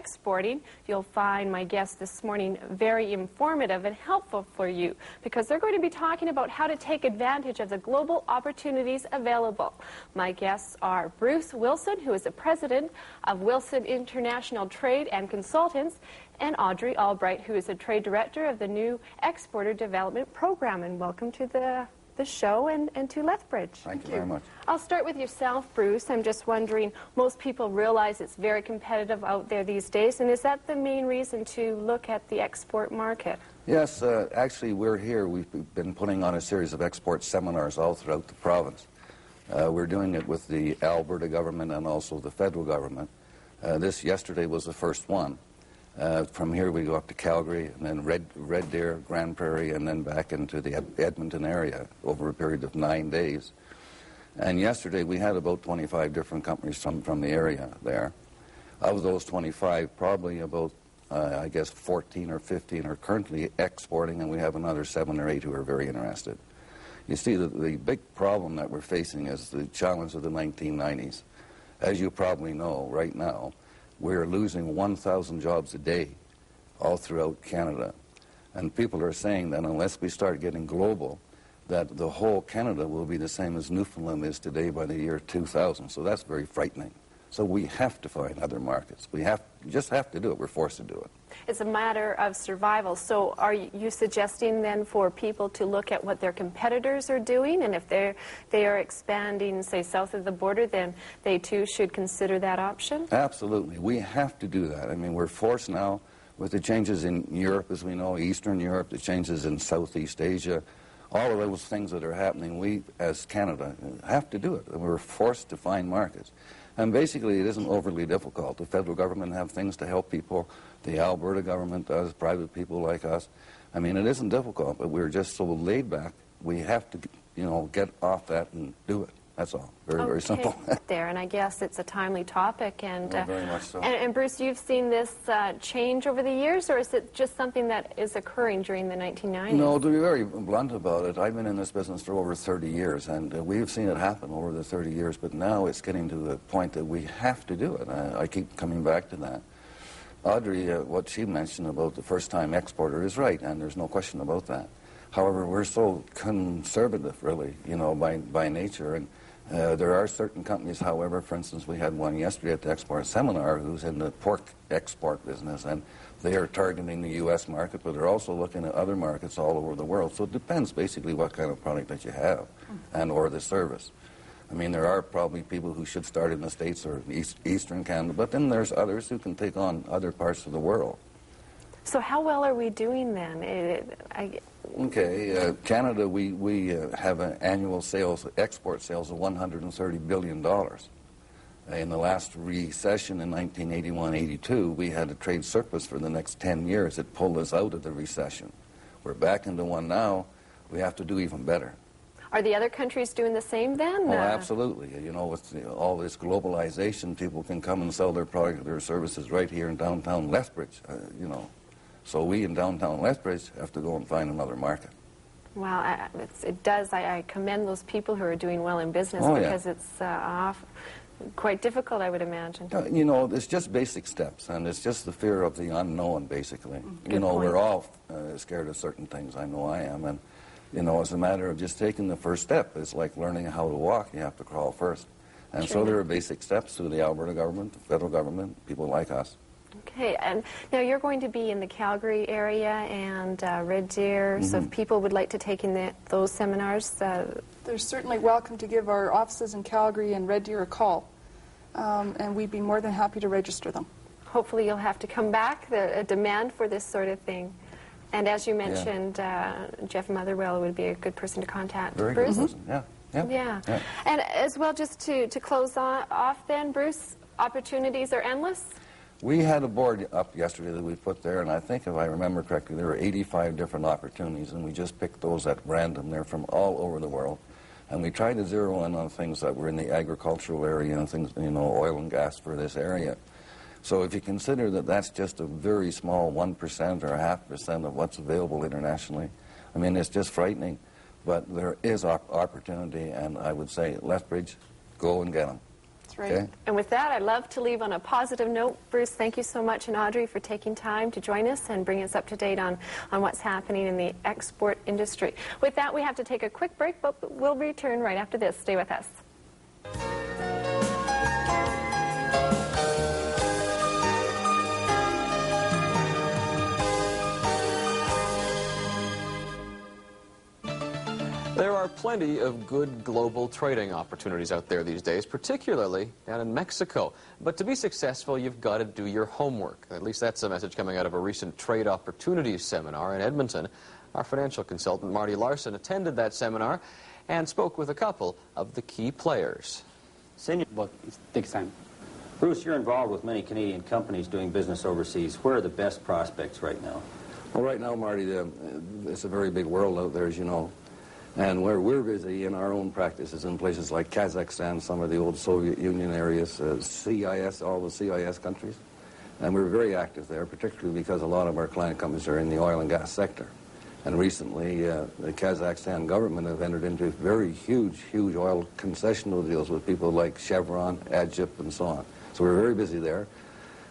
exporting. You'll find my guest this morning very informative and helpful for you because they're going to be talking about how to take advantage of the global opportunities available. My guests are Bruce Wilson, who is the president of Wilson International Trade and Consultants, and Audrey Albright, who is the trade director of the new Exporter Development Program. And welcome to the show and to Lethbridge. Thank you very much. I'll start with yourself, Bruce. I'm just wondering, most people realize it's very competitive out there these days, and is that the main reason to look at the export market? Yes, actually we're here. We've been putting on a series of export seminars all throughout the province. We're doing it with the Alberta government and also the federal government. Yesterday was the first one. From here we go up to Calgary and then Red Deer, Grand Prairie, and then back into the Edmonton area over a period of 9 days. And yesterday we had about 25 different companies from the area there. Of those 25, probably about, I guess, 14 or 15 are currently exporting, and we have another 7 or 8 who are very interested. You see, the big problem that we're facing is the challenge of the 1990s. As you probably know, right now, we're losing 1,000 jobs a day all throughout Canada. And people are saying that unless we start getting global, that the whole Canada will be the same as Newfoundland is today by the year 2000. So that's very frightening. So we have to find other markets. We just have to do it. We're forced to do it. It's a matter of survival. So are you suggesting then for people to look at what their competitors are doing, and if they are expanding, say, south of the border, then they too should consider that option? Absolutely. We have to do that. I mean, we're forced now with the changes in Europe, as we know, Eastern Europe, the changes in Southeast Asia, all of those things that are happening, we as Canada have to do it. We're forced to find markets. And basically, it isn't overly difficult. The federal government have things to help people. The Alberta government does, private people like us. I mean, it isn't difficult, but we're just so laid back. We have to, get off that and do it. That's all. Very simple. There, and I guess it's a timely topic. And very much so. And Bruce, you've seen this change over the years, or is it just something that is occurring during the 1990s? No, to be very blunt about it, I've been in this business for over 30 years, and we've seen it happen over the 30 years, but now it's getting to the point that we have to do it. I keep coming back to that. Audrey, what she mentioned about the first-time exporter is right, and there's no question about that. However, we're so conservative, really, by nature, and there are certain companies, however, for instance, we had one yesterday at the export seminar who's in the pork export business, and they are targeting the U.S. market, but they're also looking at other markets all over the world. So it depends basically what kind of product that you have and or the service. I mean, there are probably people who should start in the States or Eastern Canada, but then there's others who can take on other parts of the world. So how well are we doing then? Okay, Canada, we have an annual export sales of $130 billion. In the last recession in 1981-82, we had a trade surplus for the next 10 years. It pulled us out of the recession. We're back into one now. We have to do even better. Are the other countries doing the same then? Oh, absolutely. With all this globalization, people can come and sell their product or their services right here in downtown Lethbridge, So we in downtown Lethbridge have to go and find another market. Well, I commend those people who are doing well in business because it's quite difficult, I would imagine. It's just basic steps, and it's just the fear of the unknown, basically. We're all scared of certain things. I know I am, and, it's a matter of just taking the first step. It's like learning how to walk. You have to crawl first. And so there are basic steps through the Alberta government, the federal government, people like us. Okay, and now you're going to be in the Calgary area and Red Deer, so if people would like to take in those seminars... They're certainly welcome to give our offices in Calgary and Red Deer a call, and we'd be more than happy to register them. Hopefully you'll have to come back, a demand for this sort of thing. And as you mentioned, Jeff Motherwell would be a good person to contact. Very Bruce? good person, yeah. And as well, just to close off then, Bruce, opportunities are endless? We had a board up yesterday that we put there, and I think if I remember correctly, there were 85 different opportunities, and we just picked those at random. They're from all over the world. And we tried to zero in on things that were in the agricultural area and things, oil and gas for this area. So if you consider that that's just a very small 1% or 0.5% of what's available internationally, I mean, it's just frightening. But there is opportunity, and I would say, Lethbridge, go and get them. That's right. Okay? And with that, I'd love to leave on a positive note. Bruce, thank you so much, and Audrey, for taking time to join us and bring us up to date on what's happening in the export industry. With that, we have to take a quick break, but we'll return right after this. Stay with us. There are plenty of good global trading opportunities out there these days, particularly down in Mexico. But to be successful, you've got to do your homework. At least that's a message coming out of a recent trade opportunities seminar in Edmonton. Our financial consultant, Marty Larson, attended that seminar and spoke with a couple of the key players. Senior, but it takes time. Bruce, you're involved with many Canadian companies doing business overseas. Where are the best prospects right now? Well, right now, Marty, it's a very big world out there, as you know. And where we're busy in our own practices in places like Kazakhstan, some of the old Soviet Union areas, CIS, all the CIS countries. And we're very active there, particularly because a lot of our client companies are in the oil and gas sector. And recently, the Kazakhstan government have entered into very huge oil concessional deals with people like Chevron, Adjip, and so on. So we're very busy there.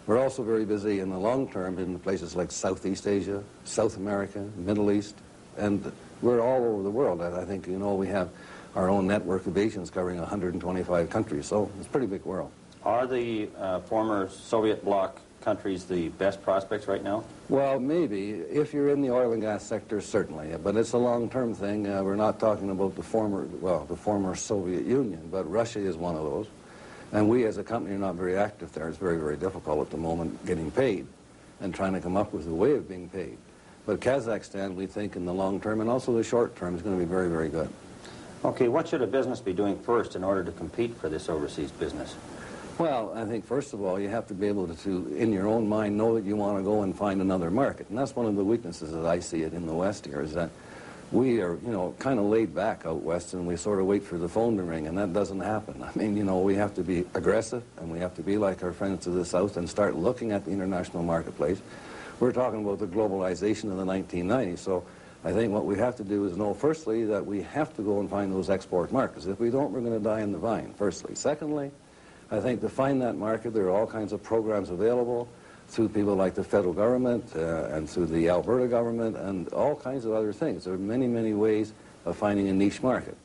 We're also very busy in the long term in places like Southeast Asia, South America, Middle East, and we're all over the world. I think, you know, we have our own network of agents covering 125 countries, so it's a pretty big world. Are the former Soviet bloc countries the best prospects right now? Well, maybe. If you're in the oil and gas sector, certainly. But it's a long-term thing. We're not talking about the former Soviet Union, but Russia is one of those. And we as a company are not very active there. It's very, very difficult at the moment getting paid and trying to come up with a way of being paid. But Kazakhstan, we think, in the long term and also the short term, is going to be very, very good. Okay, what should a business be doing first in order to compete for this overseas business? Well, I think, first of all, you have to be able to, in your own mind, know that you want to go and find another market. And that's one of the weaknesses as I see it in the West here, is that we are, you know, kind of laid back out West, and we sort of wait for the phone to ring, and that doesn't happen. I mean, you know, we have to be aggressive, and we have to be like our friends to the South and start looking at the international marketplace. We're talking about the globalization of the 1990s, so I think what we have to do is know, firstly, that we have to go and find those export markets. If we don't, we're going to die in the vine, firstly. Secondly, I think to find that market, there are all kinds of programs available through people like the federal government and through the Alberta government and all kinds of other things. There are many, many ways of finding a niche market.